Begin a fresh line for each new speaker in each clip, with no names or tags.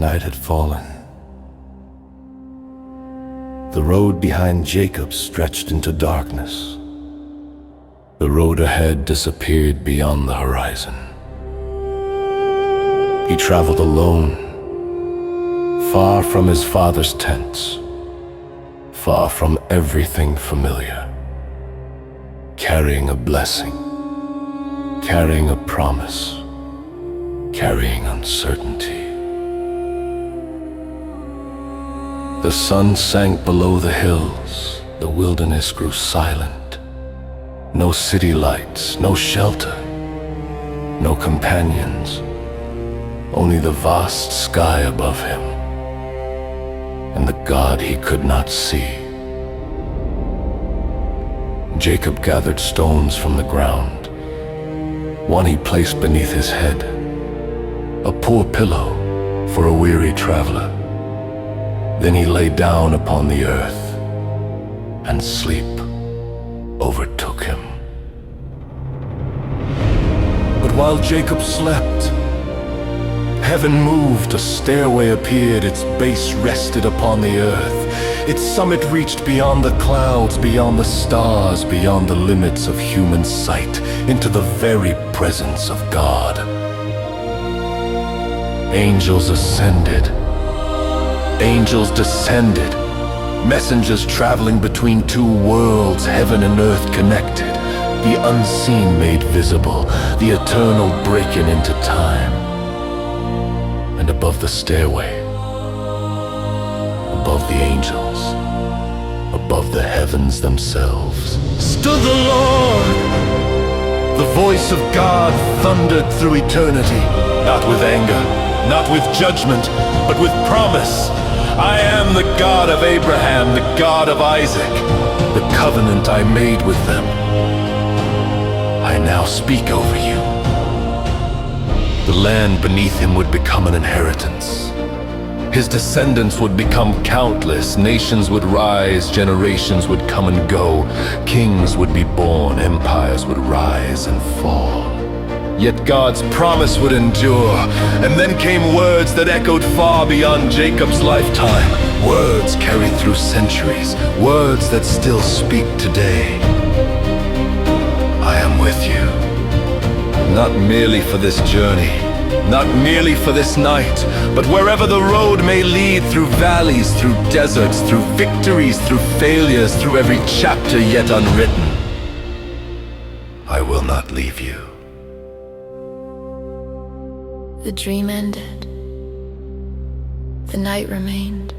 Night had fallen. The road behind Jacob stretched into darkness. The road ahead disappeared beyond the horizon. He traveled alone, far from his father's tents, far from everything familiar, carrying a blessing, carrying a promise, carrying uncertainty. The sun sank below the hills, the wilderness grew silent. No city lights, no shelter, no companions, only the vast sky above him, and the God he could not see. Jacob gathered stones from the ground. One he placed beneath his head, a poor pillow for a weary traveler. Then he lay down upon the earth, and sleep overtook him. But while Jacob slept, heaven moved, a stairway appeared, its base rested upon the earth. Its summit reached beyond the clouds, beyond the stars, beyond the limits of human sight, into the very presence of God. Angels ascended, angels descended, messengers traveling between two worlds, heaven and earth connected, the unseen made visible, the eternal breaking into time. And above the stairway, above the angels, above the heavens themselves, stood the Lord. The voice of God thundered through eternity, not with anger, not with judgment, but with promise. I am the God of Abraham, the God of Isaac. The covenant I made with them, I now speak over you. The land beneath him would become an inheritance. His descendants would become countless. Nations would rise, generations would come and go. Kings would be born, empires would rise and fall. Yet God's promise would endure. And then came words that echoed far beyond Jacob's lifetime. Words carried through centuries, words that still speak today. I am with you, not merely for this journey, not merely for this night, but wherever the road may lead, through valleys, through deserts, through victories, through failures, through every chapter yet unwritten. I will not leave you.
The dream ended. The night remained.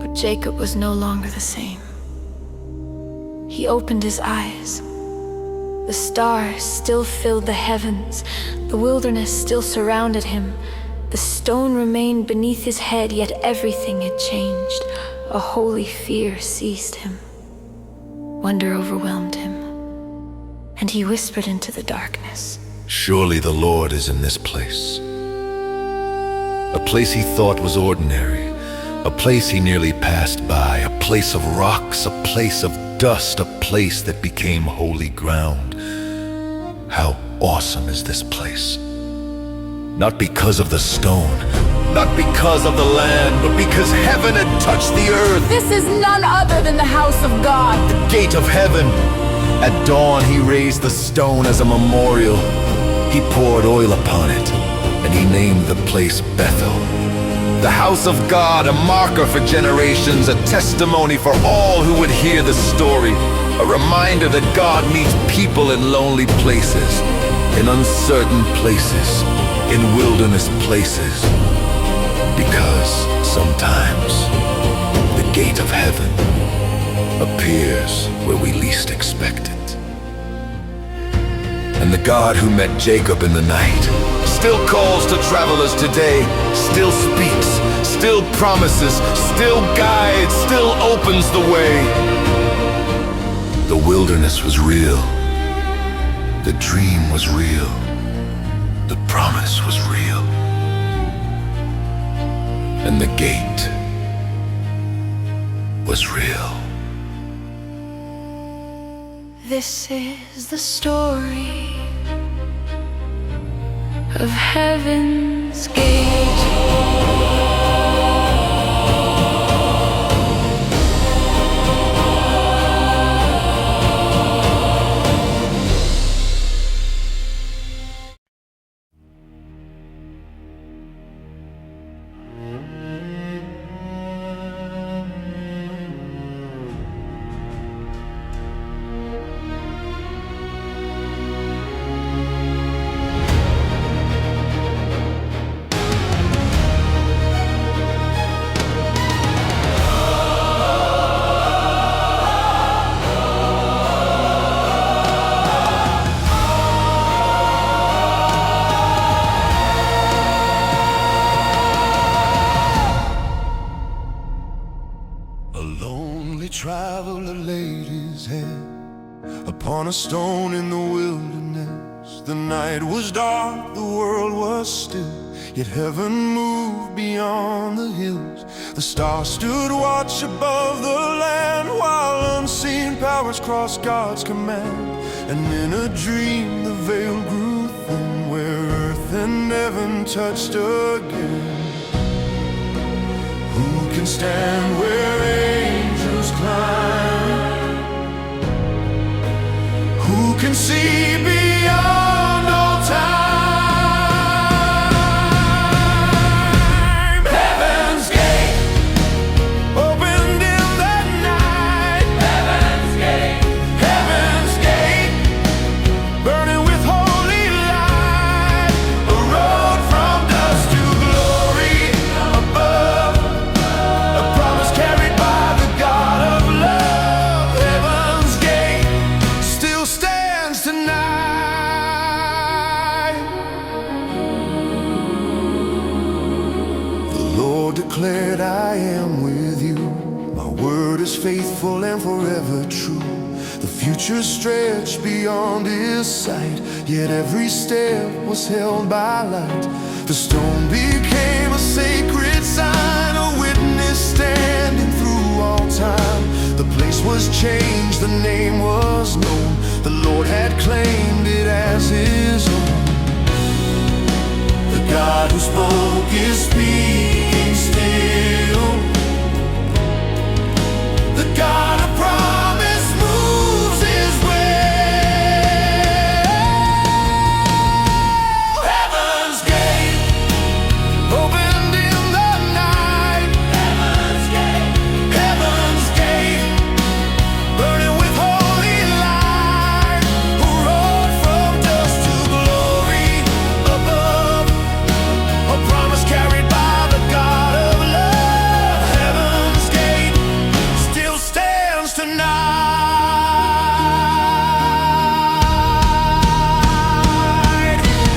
But Jacob was no longer the same. He opened his eyes. The stars still filled the heavens. The wilderness still surrounded him. The stone remained beneath his head, yet everything had changed. A holy fear seized him. Wonder overwhelmed him. And he whispered into the darkness,
"Surely the Lord is in this place." A place he thought was ordinary, a place he nearly passed by, a place of rocks, a place of dust, a place that became holy ground. How awesome is this place? Not because of the stone, not because of the land, but because heaven had touched the earth.
This is none other than the house of God.
The gate of heaven. At dawn he raised the stone as a memorial. He poured oil upon it, and he named the place Bethel. The house of God, a marker for generations, a testimony for all who would hear the story, a reminder that God meets people in lonely places, in uncertain places, in wilderness places, because sometimes the gate of heaven appears where we least expect it. And the God who met Jacob in the night still calls to travelers today, still speaks, still promises, still guides, still opens the way. The wilderness was real. The dream was real. The promise was real. And the gate was real.
this is the story of heaven's gate.
Traveler laid his head upon a stone in the wilderness. The night was dark, the world was still, yet heaven moved beyond the hills. The stars stood watch above the land, while unseen powers crossed God's command. And in a dream the veil grew thin, where earth and heaven touched again. Who can stand where angels climb? Who can see beyond all time? Heaven's gate opened in the night. Heaven's gate, heaven's gate, burning with holy light. A road from dust to glory above, a promise carried by the God of love. Heaven's gate still stands tonight. The Lord declared, I am with you. My word is faithful and forever true. The future stretched beyond his sight, yet every step was held by light. The stone became a sacred sign, a witness standing through all time. The place was changed, the name was known. The Lord had claimed it as his own. The God who spoke is speaking still. The God of promise moves his way. Heaven's gate opened in the night. Heaven's gate, heaven's gate, burning with holy light. Who rode from dust to glory above, a promise carried by the God of love. Heaven's gate still stands tonight.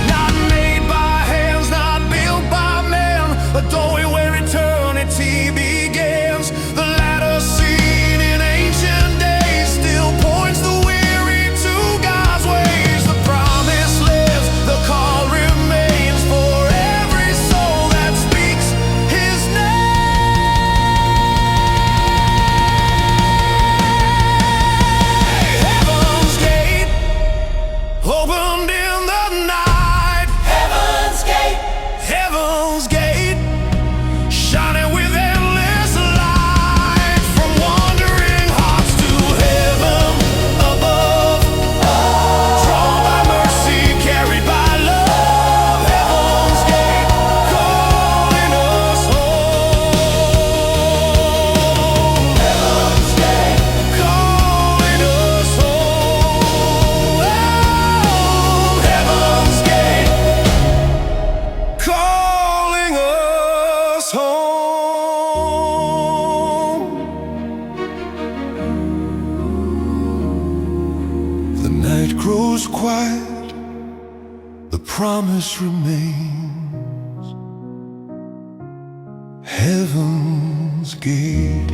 Not made by hands, not built by man, a doorway where eternity begins. The ladder seen in ancient days still points the weary to God's ways. The promise lives, the call remains for every soul that speaks his name. Heaven's gate opened in the night. Heaven's gate, heaven's gate, shining with endless light. From wandering hearts to heaven above, drawn by mercy, carried by love. Heaven's gate calling us home. Heaven's gate calling us home. Heaven's gate calling us home. The night grows quiet, the promise remains. Heaven's gate